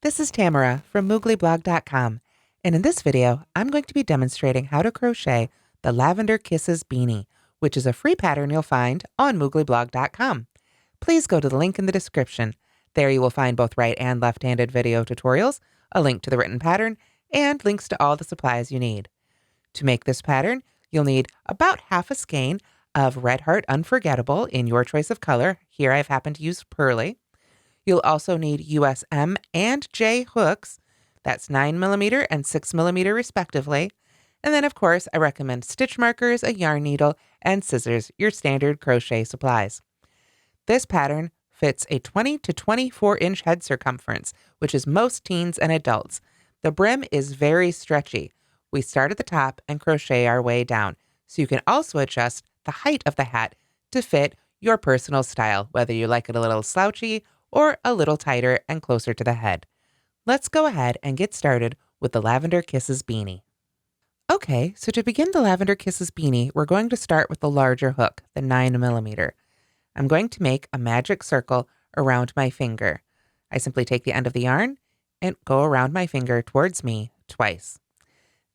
This is Tamara from mooglyblog.com, and in this video, I'm going to be demonstrating how to crochet the Lavender Kisses Beanie, which is a free pattern you'll find on mooglyblog.com. Please go to the link in the description. There you will find both right and left-handed video tutorials, a link to the written pattern, and links to all the supplies you need. To make this pattern, you'll need about half a skein of Red Heart Unforgettable in your choice of color. Here I've happened to use Pearly. You'll also need US M and J hooks. That's 9mm and 6mm respectively. And then, of course, I recommend stitch markers, a yarn needle, and scissors, your standard crochet supplies. This pattern fits a 20 to 24-inch head circumference, which is most teens and adults. The brim is very stretchy. We start at the top and crochet our way down, so you can also adjust the height of the hat to fit your personal style, whether you like it a little slouchy or a little tighter and closer to the head. Let's go ahead and get started with the Lavender Kisses Beanie. Okay, so to begin the Lavender Kisses Beanie, we're going to start with the larger hook, the 9mm. I'm going to make a magic circle around my finger. I simply take the end of the yarn and go around my finger towards me twice.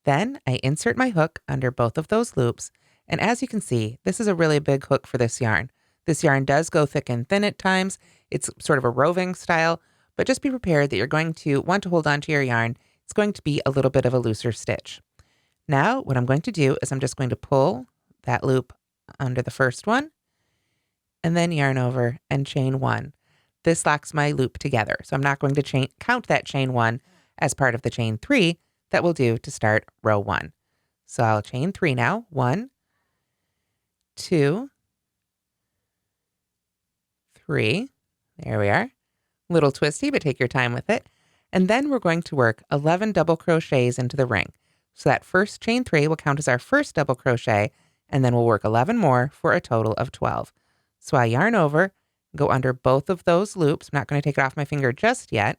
Then I insert my hook under both of those loops, and as you can see, this is a really big hook for this yarn. This yarn does go thick and thin at times. It's sort of a roving style, but just be prepared that you're going to want to hold on to your yarn. It's going to be a little bit of a looser stitch. Now, what I'm going to do is I'm just going to pull that loop under the first one, and then yarn over and chain one. This locks my loop together, so I'm not going to count that chain one as part of the chain three that we'll do to start row one. So I'll chain three now. 1, 2, 3. There we are. A little twisty, but take your time with it. And then we're going to work 11 double crochets into the ring. So that first chain 3 will count as our first double crochet, and then we'll work 11 more for a total of 12. So I yarn over, go under both of those loops. I'm not going to take it off my finger just yet,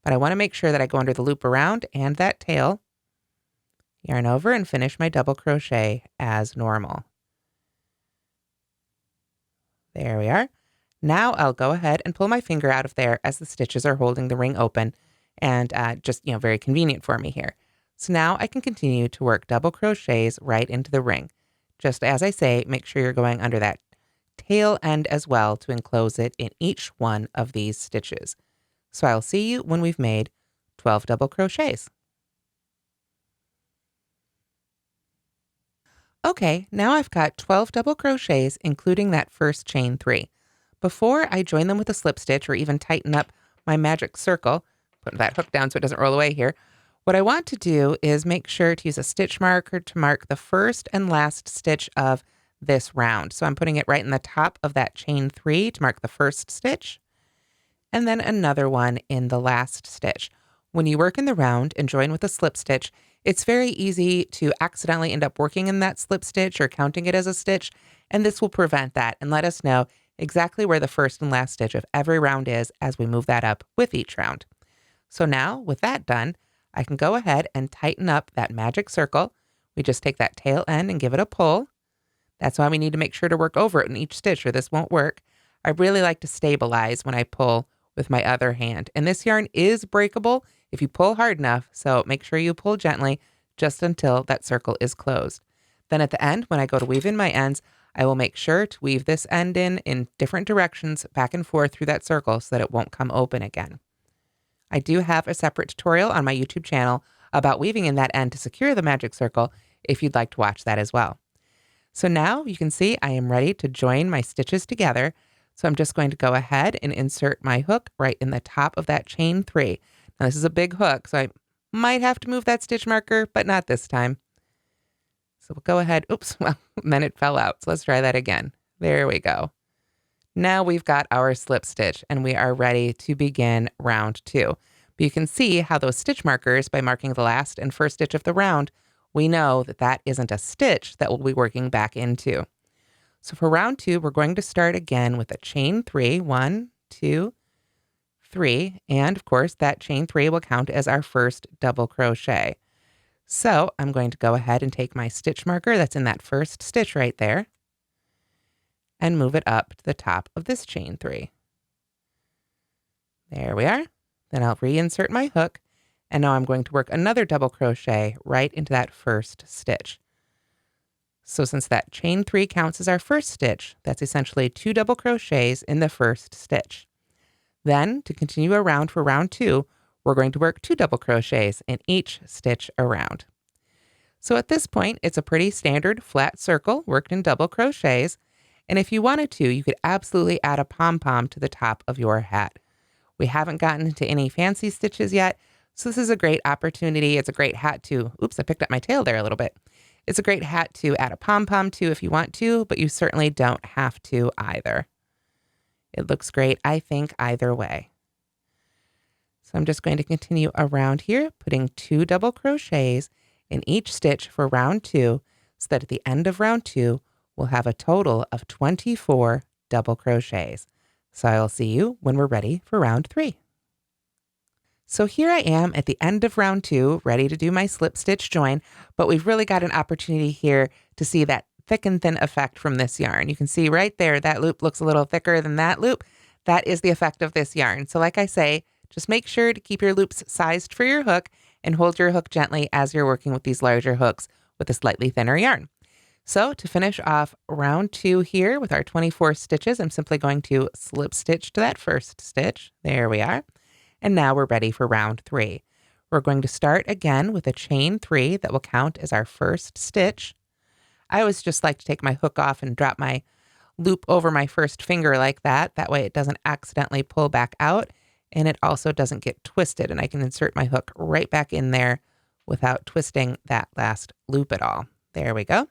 but I want to make sure that I go under the loop around and that tail, yarn over, and finish my double crochet as normal. There we are. Now I'll go ahead and pull my finger out of there as the stitches are holding the ring open, and just, very convenient for me here. So now I can continue to work double crochets right into the ring. Just as I say, make sure you're going under that tail end as well to enclose it in each one of these stitches. So I'll see you when we've made 12 double crochets. Okay, now I've got 12 double crochets, including that first chain 3. Before I join them with a slip stitch or even tighten up my magic circle, put that hook down so it doesn't roll away here, what I want to do is make sure to use a stitch marker to mark the first and last stitch of this round. So I'm putting it right in the top of that chain 3 to mark the first stitch, and then another one in the last stitch. When you work in the round and join with a slip stitch, it's very easy to accidentally end up working in that slip stitch or counting it as a stitch, and this will prevent that and let us know exactly where the first and last stitch of every round is as we move that up with each round. So now, with that done, I can go ahead and tighten up that magic circle. We just take that tail end and give it a pull. That's why we need to make sure to work over it in each stitch or this won't work. I really like to stabilize when I pull with my other hand. And this yarn is breakable if you pull hard enough, so make sure you pull gently just until that circle is closed. Then at the end, when I go to weave in my ends, I will make sure to weave this end in different directions back and forth through that circle so that it won't come open again. I do have a separate tutorial on my YouTube channel about weaving in that end to secure the magic circle if you'd like to watch that as well. So now you can see I am ready to join my stitches together. So I'm just going to go ahead and insert my hook right in the top of that chain 3. Now this is a big hook, so I might have to move that stitch marker, but not this time. So we'll go ahead. Oops, well, then it fell out. So let's try that again. There we go. Now we've got our slip stitch and we are ready to begin round 2. But you can see how those stitch markers, by marking the last and first stitch of the round, we know that that isn't a stitch that we'll be working back into. So for round 2, we're going to start again with a chain 3. 1, 2, 3. And of course, that chain 3 will count as our first double crochet. So I'm going to go ahead and take my stitch marker that's in that first stitch right there and move it up to the top of this chain 3. There we are. Then I'll reinsert my hook, and now I'm going to work another double crochet right into that first stitch. So since that chain 3 counts as our first stitch, that's essentially 2 double crochets in the first stitch. Then, to continue around for round 2, we're going to work 2 double crochets in each stitch around. So at this point, it's a pretty standard flat circle worked in double crochets. And if you wanted to, you could absolutely add a pom-pom to the top of your hat. We haven't gotten into any fancy stitches yet, so this is a great opportunity. It's a great hat to, oops, I picked up my tail there a little bit. It's a great hat to add a pom-pom to if you want to, but you certainly don't have to either. It looks great, I think, either way. So I'm just going to continue around here, putting 2 double crochets in each stitch for round 2, so that at the end of round 2, we'll have a total of 24 double crochets. So I'll see you when we're ready for round 3. So here I am at the end of round 2, ready to do my slip stitch join, but we've really got an opportunity here to see that thick and thin effect from this yarn. You can see right there, that loop looks a little thicker than that loop. That is the effect of this yarn. So like I say, just make sure to keep your loops sized for your hook and hold your hook gently as you're working with these larger hooks with a slightly thinner yarn. So to finish off round 2 here with our 24 stitches, I'm simply going to slip stitch to that first stitch. There we are. And now we're ready for round 3. We're going to start again with a chain 3 that will count as our first stitch. I always just like to take my hook off and drop my loop over my first finger like that. That way it doesn't accidentally pull back out, and it also doesn't get twisted, and I can insert my hook right back in there without twisting that last loop at all. There we go.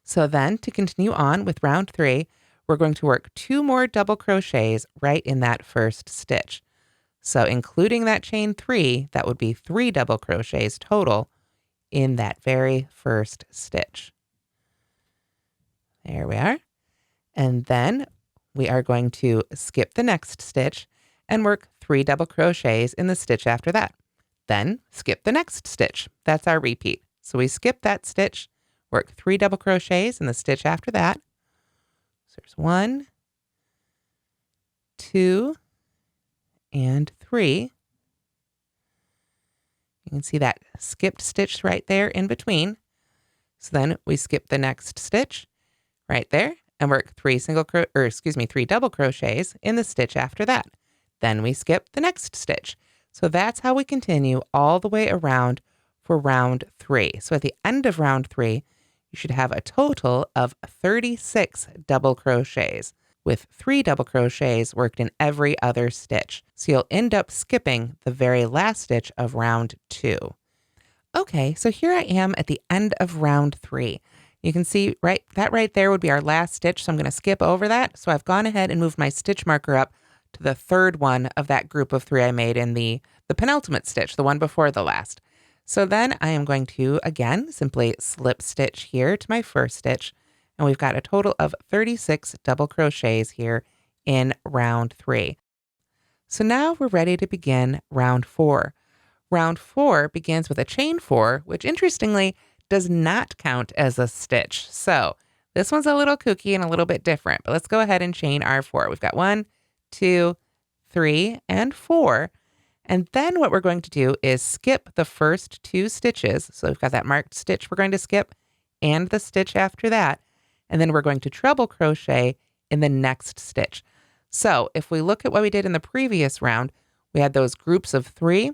So then to continue on with round 3, we're going to work 2 more double crochets right in that first stitch. So including that chain 3, that would be 3 double crochets total in that very first stitch. There we are. And then we are going to skip the next stitch and work 3 double crochets in the stitch after that. Then skip the next stitch. That's our repeat. So we skip that stitch, work 3 double crochets in the stitch after that. So there's 1, 2, and 3. You can see that skipped stitch right there in between. So then we skip the next stitch right there and work 3 double crochets in the stitch after that. Then we skip the next stitch. So that's how we continue all the way around for round 3. So at the end of round 3, you should have a total of 36 double crochets, with 3 double crochets worked in every other stitch. So you'll end up skipping the very last stitch of round 2. Okay, so here I am at the end of round 3. You can see right there would be our last stitch, so I'm going to skip over that. So I've gone ahead and moved my stitch marker up to the third one of that group of 3 I made in the penultimate stitch, the one before the last. So then I am going to, again, simply slip stitch here to my first stitch, and we've got a total of 36 double crochets here in round 3. So now we're ready to begin round 4. Round 4 begins with a chain 4, which interestingly does not count as a stitch. So this one's a little kooky and a little bit different, but let's go ahead and chain our 4. We've got 1, 2, 3, and 4. And then what we're going to do is skip the first 2 stitches. So we've got that marked stitch we're going to skip and the stitch after that. And then we're going to treble crochet in the next stitch. So if we look at what we did in the previous round, we had those groups of 3.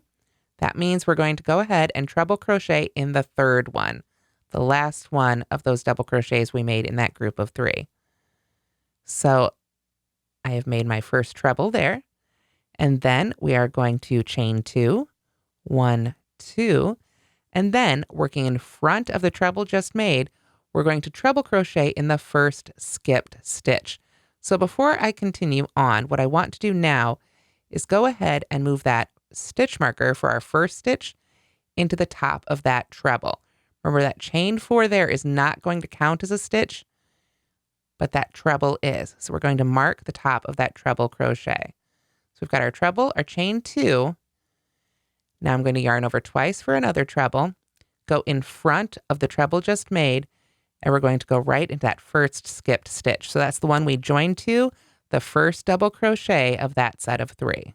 That means we're going to go ahead and treble crochet in the third one, the last one of those double crochets we made in that group of 3. So I have made my first treble there. And then we are going to chain 2, 1, 2, and then working in front of the treble just made, we're going to treble crochet in the first skipped stitch. So before I continue on, what I want to do now is go ahead and move that stitch marker for our first stitch into the top of that treble. Remember that chain 4 there is not going to count as a stitch, but that treble is. So we're going to mark the top of that treble crochet. So we've got our treble, our chain 2. Now I'm going to yarn over twice for another treble, go in front of the treble just made, and we're going to go right into that first skipped stitch. So that's the one we joined to, the first double crochet of that set of 3.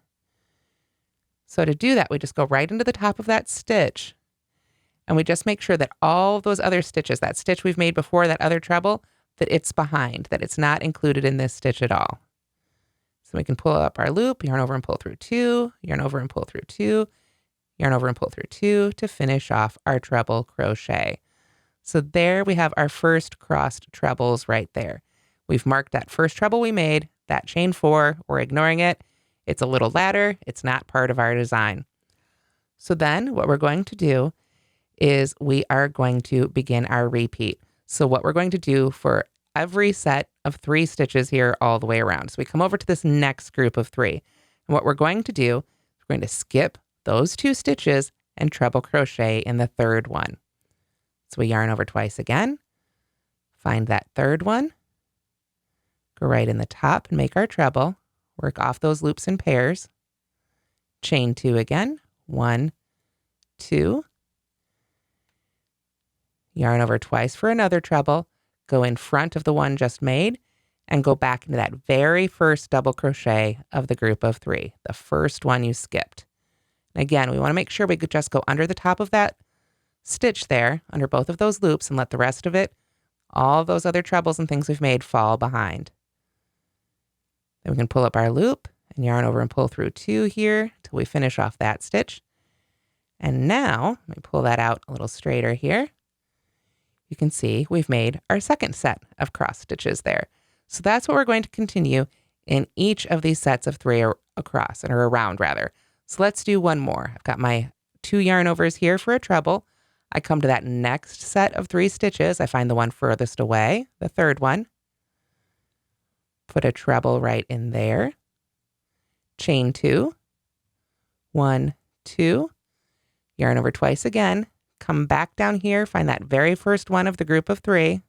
So to do that, we just go right into the top of that stitch, and we just make sure that all those other stitches, that stitch we've made before, that other treble, that it's behind, that it's not included in this stitch at all. So we can pull up our loop, yarn over and pull through 2, yarn over and pull through 2, yarn over and pull through 2 to finish off our treble crochet. So there we have our first crossed trebles right there. We've marked that first treble we made, that chain 4, we're ignoring it. It's a little ladder, it's not part of our design. So then what we're going to do is we are going to begin our repeat. So what we're going to do for every set of 3 stitches here all the way around. So we come over to this next group of 3. And what we're going to do, we're going to skip those 2 stitches and treble crochet in the 3rd one. So we yarn over twice again, find that 3rd one, go right in the top and make our treble, work off those loops in pairs, chain 2 again, 1, 2, yarn over twice for another treble, go in front of the one just made, and go back into that very first double crochet of the group of 3, the first one you skipped. And again, we want to make sure we could just go under the top of that stitch there, under both of those loops, and let the rest of it, all those other trebles and things we've made, fall behind. Then we can pull up our loop and yarn over and pull through 2 here till we finish off that stitch. And now, let me pull that out a little straighter here. You can see we've made our second set of cross stitches there. So that's what we're going to continue in each of these sets of 3 across, or around rather. So let's do one more. I've got my 2 yarn overs here for a treble. I come to that next set of 3 stitches. I find the one furthest away, the 3rd one. Put a treble right in there. Chain 2. 1, 2. Yarn over twice again. Come back down here, find that very first one of the group of 3,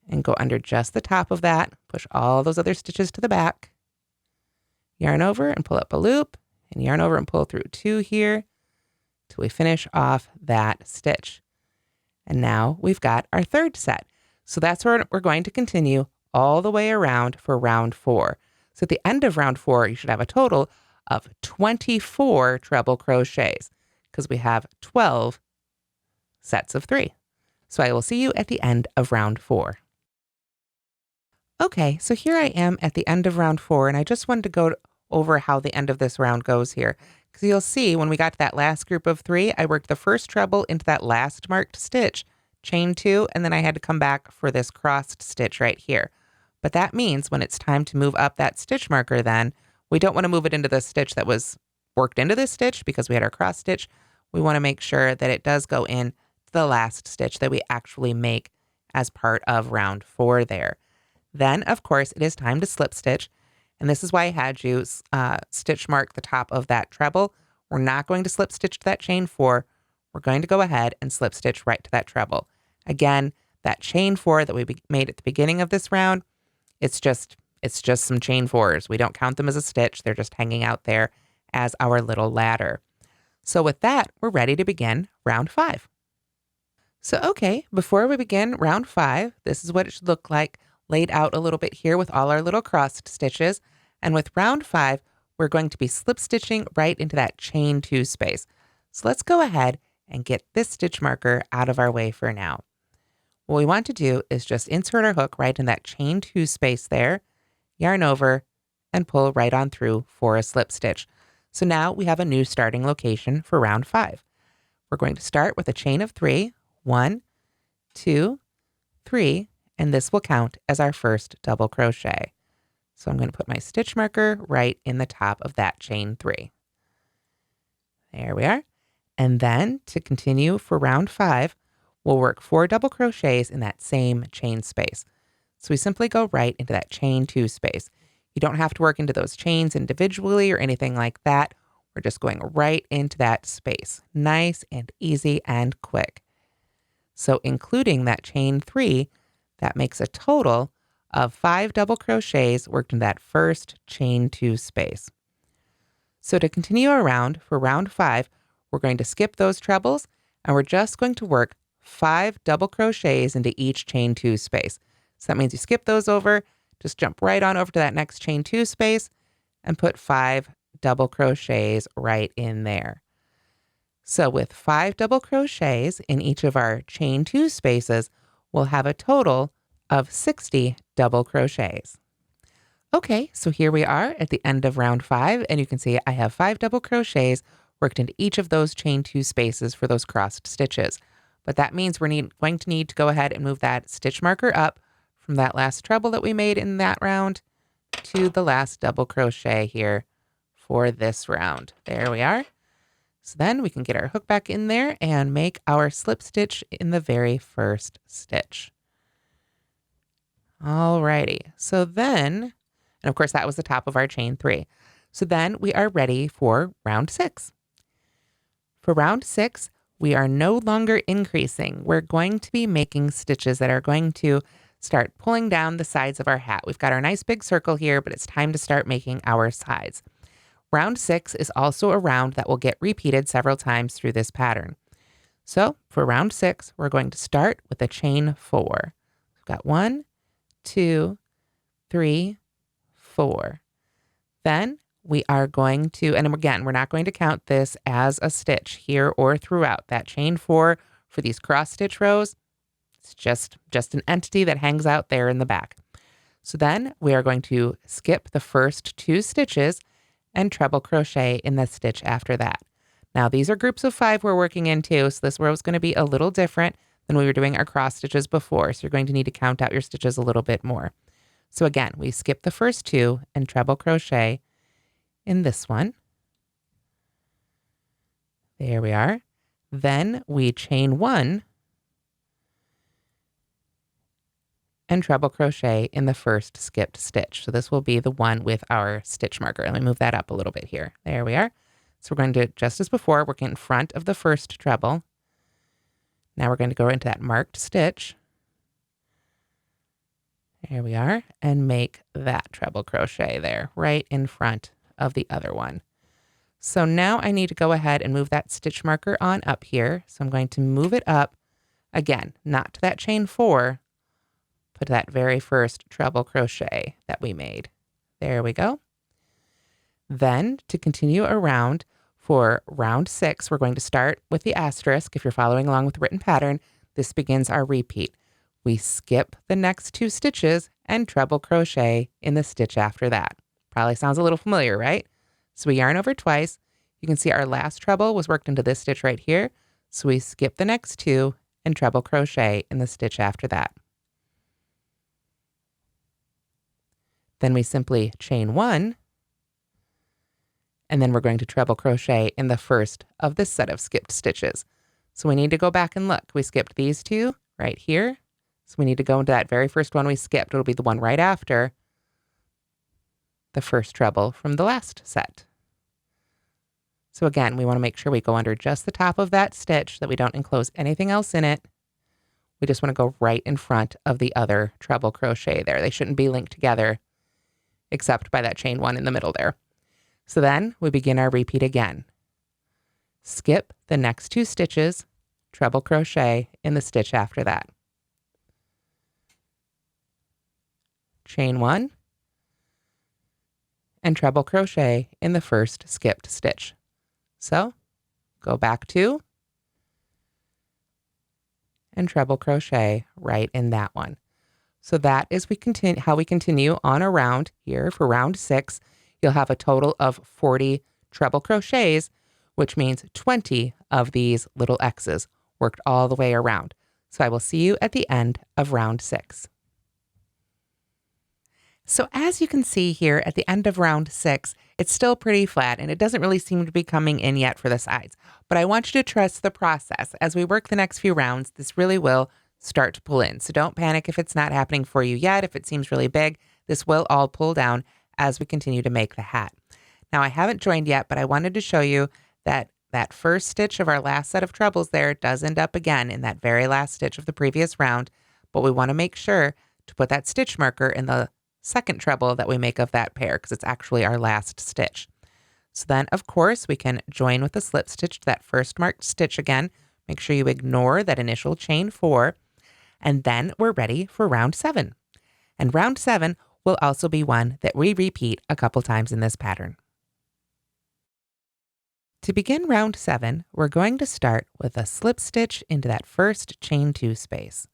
and go under just the top of that. Push all those other stitches to the back. Yarn over and pull up a loop, and yarn over and pull through 2 here till we finish off that stitch. And now we've got our 3rd set. So that's where we're going to continue all the way around for round 4. So at the end of round 4, you should have a total of 24 treble crochets, because we have 12 sets of 3. So I will see you at the end of round 4. Okay, so here I am at the end of round 4, and I just wanted to go over how the end of this round goes here. Because you'll see when we got to that last group of 3, I worked the first treble into that last marked stitch, chain 2, and then I had to come back for this crossed stitch right here. But that means when it's time to move up that stitch marker then, we don't want to move it into the stitch that was worked into this stitch because we had our cross stitch. We want to make sure that it does go in to the last stitch that we actually make as part of round 4 there. Then, of course, it is time to slip stitch. And this is why I had you stitch mark the top of that treble. We're not going to slip stitch to that chain 4. We're going to go ahead and slip stitch right to that treble. Again, that chain 4 that we made at the beginning of this round, it's just some chain 4s. We don't count them as a stitch. They're just hanging out there as our little ladder. So with that, we're ready to begin round 5. So okay, before we begin round 5, this is what it should look like laid out a little bit here with all our little crossed stitches. And with round 5, we're going to be slip stitching right into that chain 2 space. So let's go ahead and get this stitch marker out of our way for now. What we want to do is just insert our hook right in that chain 2 space there, yarn over, and pull right on through for a slip stitch. So now we have a new starting location for round 5. We're going to start with a chain of 3, 1, 2, 3, and this will count as our first double crochet. So I'm going to put my stitch marker right in the top of that chain 3. There we are. And then to continue for round 5, we'll work 4 double crochets in that same chain space. So we simply go right into that chain 2 space. You don't have to work into those chains individually or anything like that. We're just going right into that space. Nice and easy and quick. So including that chain 3, that makes a total of 5 double crochets worked in that first chain 2 space. So to continue around for round 5, we're going to skip those trebles and we're just going to work 5 double crochets into each chain 2 space. So that means you skip those over, just jump right on over to that next chain 2 space and put 5 double crochets right in there. So with 5 double crochets in each of our chain 2 spaces, we'll have a total of 60 double crochets. Okay, so here we are at the end of round 5, and you can see I have 5 double crochets worked into each of those chain 2 spaces for those crossed stitches. But that means we're going to need to go ahead and move that stitch marker up from that last treble that we made in that round to the last double crochet here for this round. There we are. So then we can get our hook back in there and make our slip stitch in the very first stitch. Alrighty, so then, and of course that was the top of our chain 3. So then we are ready for round 6. For round 6, we are no longer increasing. We're going to be making stitches that are going to start pulling down the sides of our hat. We've got our nice big circle here, but it's time to start making our sides. Round 6 is also a round that will get repeated several times through this pattern. So for round 6, we're going to start with a chain 4. We've got 1, 2, 3, 4. Then we are going to, and again, we're not going to count this as a stitch here or throughout. That chain 4 for these cross stitch rows, it's just an entity that hangs out there in the back. So then we are going to skip the first 2 stitches and treble crochet in the stitch after that. Now these are groups of 5 we're working into, so this row is going to be a little different than we were doing our cross stitches before, so you're going to need to count out your stitches a little bit more. So again, we skip the first 2 and treble crochet in this one. There we are. Then we chain 1 and treble crochet in the first skipped stitch. So this will be the one with our stitch marker. Let me move that up a little bit here. There we are. So we're going to, just as before, work in front of the first treble. Now we're going to go into that marked stitch. There we are, and make that treble crochet there, right in front of the other one. So now I need to go ahead and move that stitch marker on up here. So I'm going to move it up, again, not to that chain 4, but to that very first treble crochet that we made. There we go. Then to continue around for round 6, we're going to start with the asterisk. If you're following along with the written pattern, this begins our repeat. We skip the next 2 stitches and treble crochet in the stitch after that. Probably sounds a little familiar, right? So we yarn over twice. You can see our last treble was worked into this stitch right here. So we skip the next 2 and treble crochet in the stitch after that. Then we simply chain 1, and then we're going to treble crochet in the first of this set of skipped stitches. So we need to go back and look. We skipped these 2 right here. So we need to go into that very first one we skipped. It'll be the one right after the first treble from the last set. So again, we want to make sure we go under just the top of that stitch, that we don't enclose anything else in it. We just want to go right in front of the other treble crochet there. They shouldn't be linked together except by that chain 1 in the middle there. So then we begin our repeat again. Skip the next 2 stitches, treble crochet in the stitch after that. Chain 1 and treble crochet in the first skipped stitch. So go back 2 and treble crochet right in that one. So that is how we continue on around here for round 6. You'll have a total of 40 treble crochets, which means 20 of these little X's worked all the way around. So I will see you at the end of round 6. So as you can see here at the end of round 6, it's still pretty flat and it doesn't really seem to be coming in yet for the sides. But I want you to trust the process. As we work the next few rounds, this really will start to pull in. So don't panic if it's not happening for you yet. If it seems really big, this will all pull down as we continue to make the hat. Now I haven't joined yet, but I wanted to show you that that first stitch of our last set of trebles there does end up again in that very last stitch of the previous round. But we want to make sure to put that stitch marker in the second treble that we make of that pair, because it's actually our last stitch. So then, of course, we can join with a slip stitch to that first marked stitch again. Make sure you ignore that initial chain 4, and then we're ready for round 7. And round 7 will also be one that we repeat a couple times in this pattern. To begin round 7, we're going to start with a slip stitch into that first chain 2 space.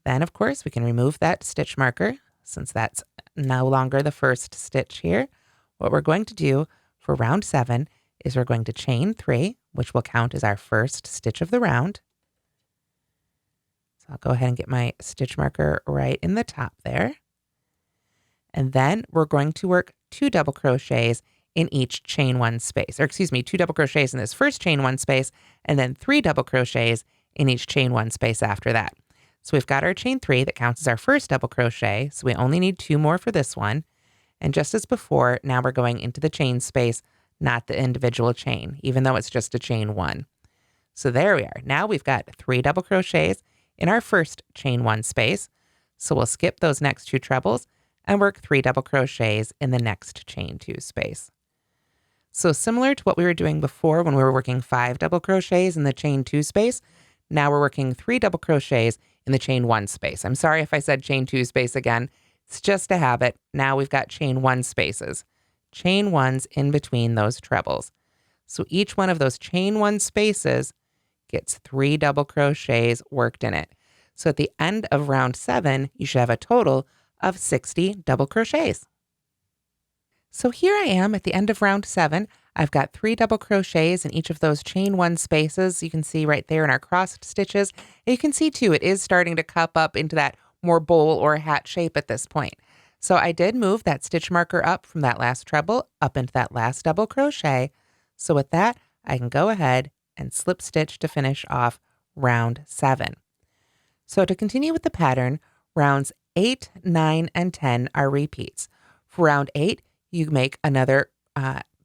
Then, of course, we can remove that stitch marker since that's no longer the first stitch here. What we're going to do for round 7 is we're going to chain 3, which will count as our first stitch of the round. So I'll go ahead and get my stitch marker right in the top there. And then we're going to work 2 double crochets in each chain 1 space, or excuse me, 2 double crochets in this first chain 1 space, and then 3 double crochets in each chain 1 space after that. So we've got our chain 3 that counts as our first double crochet, so we only need 2 more for this one. And just as before, now we're going into the chain space, not the individual chain, even though it's just a chain 1. So there we are. Now we've got 3 double crochets in our first chain 1 space. So we'll skip those next 2 trebles and work 3 double crochets in the next chain 2 space. So similar to what we were doing before when we were working 5 double crochets in the chain 2 space, now we're working 3 double crochets in the chain 1 space. I'm sorry if I said chain 2 space again. It's just a habit. Now we've got chain 1 spaces. Chain 1s in between those trebles. So each one of those chain 1 spaces gets 3 double crochets worked in it. So at the end of round 7, you should have a total of 60 double crochets. So here I am at the end of round 7. I've got 3 double crochets in each of those chain 1 spaces. You can see right there in our crossed stitches. And you can see too, it is starting to cup up into that more bowl or hat shape at this point. So I did move that stitch marker up from that last treble up into that last double crochet. So with that, I can go ahead and slip stitch to finish off round 7. So to continue with the pattern, rounds 8, 9, and 10 are repeats. For round 8, you make another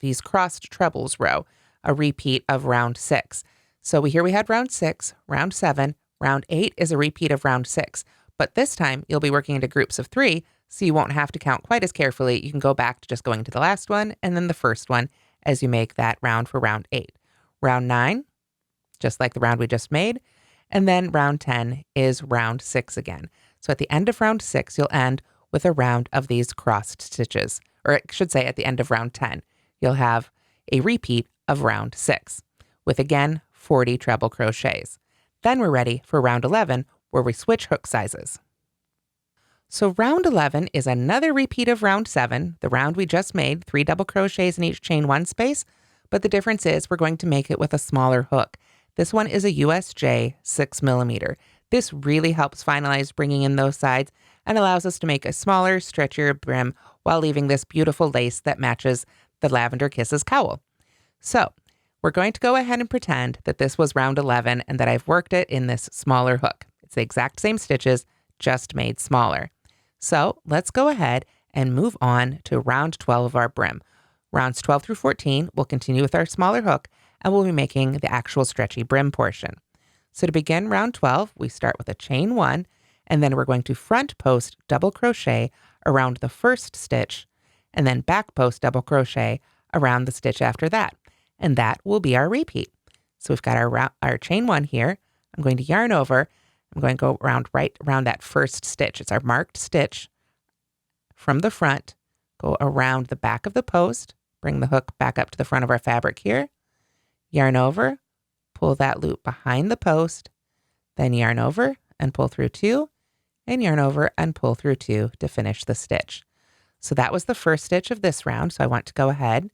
these crossed trebles row, a repeat of round 6. So here we had round 6, round 7, round 8 is a repeat of round 6. But this time you'll be working into groups of 3, so you won't have to count quite as carefully. You can go back to just going to the last one and then the first one as you make that round for round 8. Round 9, just like the round we just made, and then round 10 is round 6 again. So at the end of round 6, you'll end with a round of these crossed stitches, or I should say at the end of round 10, you'll have a repeat of round 6 with again 40 treble crochets. Then we're ready for round 11 where we switch hook sizes. So round 11 is another repeat of round 7, the round we just made, 3 double crochets in each chain 1 space, but the difference is we're going to make it with a smaller hook. This one is a USJ 6mm. This really helps finalize bringing in those sides and allows us to make a smaller, stretchier brim while leaving this beautiful lace that matches the Lavender Kisses cowl. So we're going to go ahead and pretend that this was round 11 and that I've worked it in this smaller hook. It's the exact same stitches, just made smaller. So let's go ahead and move on to round 12 of our brim. Rounds 12 through 14, we'll continue with our smaller hook and we'll be making the actual stretchy brim portion. So to begin round 12, we start with a chain 1, and then we're going to front post double crochet around the first stitch, and then back post double crochet around the stitch after that. And that will be our repeat. So we've got our chain 1 here. I'm going to yarn over. I'm going to go around right around that first stitch. It's our marked stitch from the front. Go around the back of the post, bring the hook back up to the front of our fabric here, yarn over, pull that loop behind the post, then yarn over and pull through 2, and yarn over and pull through 2 to finish the stitch. So that was the first stitch of this round. So I want to go ahead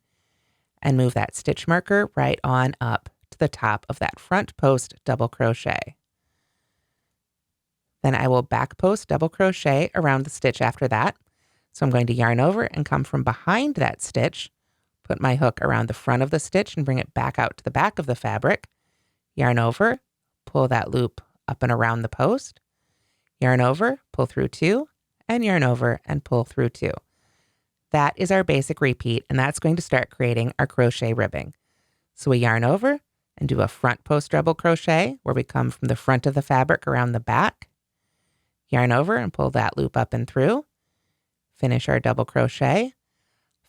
and move that stitch marker right on up to the top of that front post double crochet. Then I will back post double crochet around the stitch after that. So I'm going to yarn over and come from behind that stitch, put my hook around the front of the stitch and bring it back out to the back of the fabric, yarn over, pull that loop up and around the post, yarn over, pull through 2, and yarn over and pull through 2. That is our basic repeat, and that's going to start creating our crochet ribbing. So we yarn over and do a front post double crochet where we come from the front of the fabric around the back, yarn over and pull that loop up and through, finish our double crochet,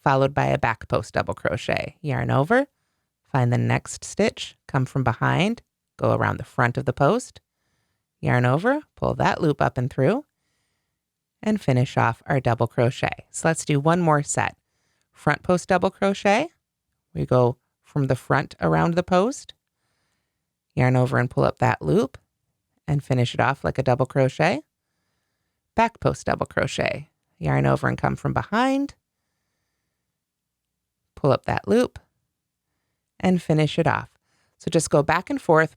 followed by a back post double crochet, yarn over, find the next stitch, come from behind, go around the front of the post, yarn over, pull that loop up and through, and finish off our double crochet. So let's do one more set. Front post double crochet, we go from the front around the post. Yarn over and pull up that loop and finish it off like a double crochet. Back post double crochet. Yarn over and come from behind. Pull up that loop and finish it off. So just go back and forth,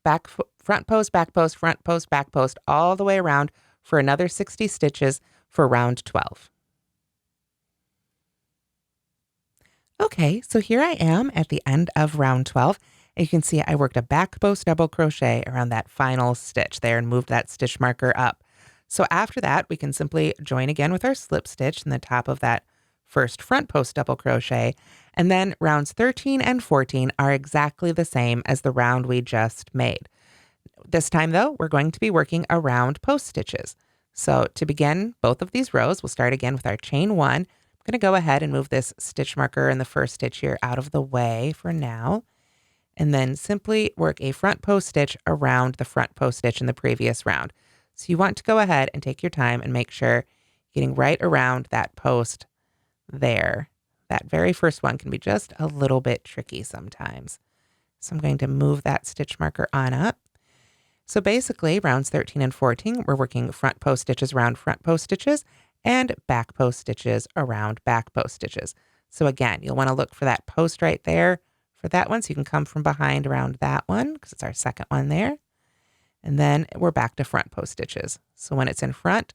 front post, back post, front post, back post, all the way around for another 60 stitches for round 12. Okay, so here I am at the end of round 12. And you can see I worked a back post double crochet around that final stitch there and moved that stitch marker up. So after that, we can simply join again with our slip stitch in the top of that first front post double crochet. And then rounds 13 and 14 are exactly the same as the round we just made. This time though, we're going to be working around post stitches. So to begin both of these rows, we'll start again with our chain 1. I'm going to go ahead and move this stitch marker in the first stitch here out of the way for now. And then simply work a front post stitch around the front post stitch in the previous round. So you want to go ahead and take your time and make sure you're getting right around that post there. That very first one can be just a little bit tricky sometimes. So I'm going to move that stitch marker on up. So basically rounds 13 and 14, we're working front post stitches around front post stitches and back post stitches around back post stitches. So again, you'll want to look for that post right there for that one. So you can come from behind around that one because it's our second one there. And then we're back to front post stitches. So when it's in front,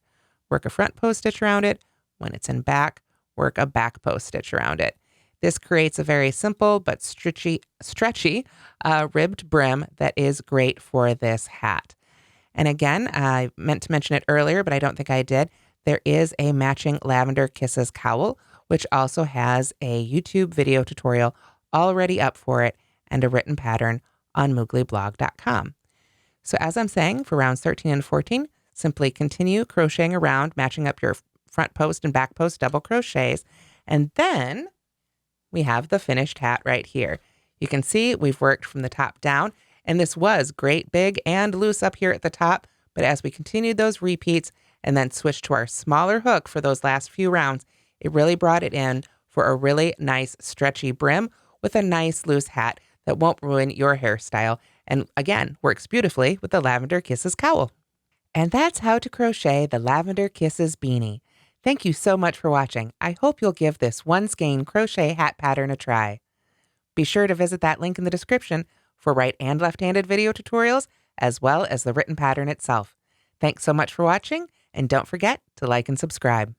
work a front post stitch around it. When it's in back, work a back post stitch around it. This creates a very simple but stretchy ribbed brim that is great for this hat. And again, I meant to mention it earlier, but I don't think I did. There is a matching Lavender Kisses Cowl, which also has a YouTube video tutorial already up for it and a written pattern on mooglyblog.com. So as I'm saying, for rounds 13 and 14, simply continue crocheting around, matching up your front post and back post double crochets, and then we have the finished hat right here. You can see we've worked from the top down, and this was great big and loose up here at the top, but as we continued those repeats and then switched to our smaller hook for those last few rounds, it really brought it in for a really nice stretchy brim with a nice loose hat that won't ruin your hairstyle, and again, works beautifully with the Lavender Kisses Cowl. And that's how to crochet the Lavender Kisses Beanie. Thank you so much for watching. I hope you'll give this one skein crochet hat pattern a try. Be sure to visit that link in the description for right and left-handed video tutorials, as well as the written pattern itself. Thanks so much for watching, and don't forget to like and subscribe.